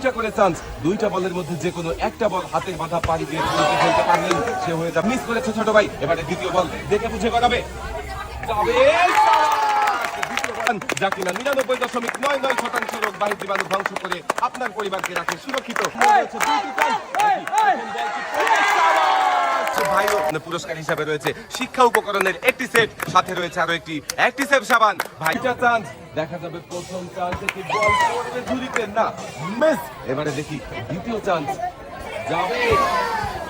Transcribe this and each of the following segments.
দুইটা করে চান্স, দুইটা বলের মধ্যে যে কোনো একটা বল হাতের বাঁধা পাড়ি দিয়ে তুলতে ফেলতে পারলেন সে হয়ে যাবে। মিস করেছে ছোট ভাই, এবারে দ্বিতীয় বল দেখে বুঝে করাবে যাবে। যা কিনা 99.99% রোগ বাহির জীবাণু ধ্বংস করে আপনার পরিবারকে রাখে সুরক্ষিত। ভাইও পুরস্কার হিসাবে রয়েছে শিক্ষা উপকরণের একটি সেট, সাথে রয়েছে আরো একটি অ্যাক্টিসেভ সাবান। ভাইটা চান্স, দেখা যাবে প্রথম চান্স থেকে বল করবে ঝুলিতে না, মিস। এবারে দেখি দ্বিতীয় চান্স যাবে।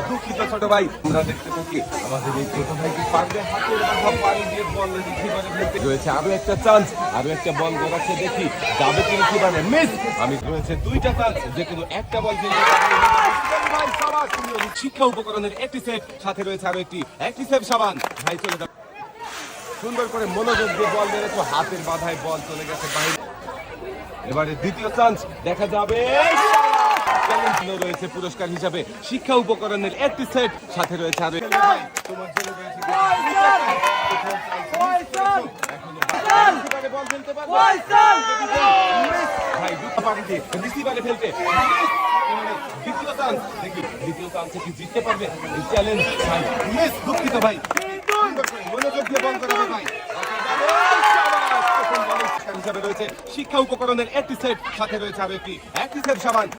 দুঃখিত ছোট ভাই, আমরা দেখতে থাকি আমাদের এই ছোট ভাই কি পারবে হাতের বাঁধা পানি দিয়ে বল রিসিভারে ফেলতে। রয়েছে আরো একটা চান্স, আরো একটা বল গড়াচ্ছে, দেখি যাবে কি রিসিভারে, মিস। আমি রয়েছে দুইটা চান্স, যে কোনো একটা বল ফেলতে পারবে ভাই। সাবান শিক্ষা উপকরণের একটি সেট, সাথে রয়েছে আরো একটি অ্যাক্টিসেভ সাবান। ভাই চলে যাবে, সুন্দর করে মনোযোগ দিয়ে বল মেরেছো, হাতের বাঁধায় বল চলে গেছে বাইরে। এবারে দ্বিতীয় চান্স, দেখা যাবে। রয়েছে পুরস্কার হিসাবে শিক্ষা উপকরণের একটি সেট, সাথে রয়েছে আরো তোমার জন্য রয়েছে বল ফেলতে পারবে ভাই, দুটো পানিতে রিসিভারে ফেলতে। দ্বিতীয় চান্স, দেখি দ্বিতীয় চান্সে কি জিততে পারবে এই চ্যালেঞ্জ। ভাই মিস, দুঃখিত ভাই, মনোযোগ দিয়ে বল করাবে ভাই। হিসাবে রয়েছে শিক্ষা উপকরণের একটি সেট, সাথে রয়েছে আরো একটি অ্যাক্টিসেভ সাবান।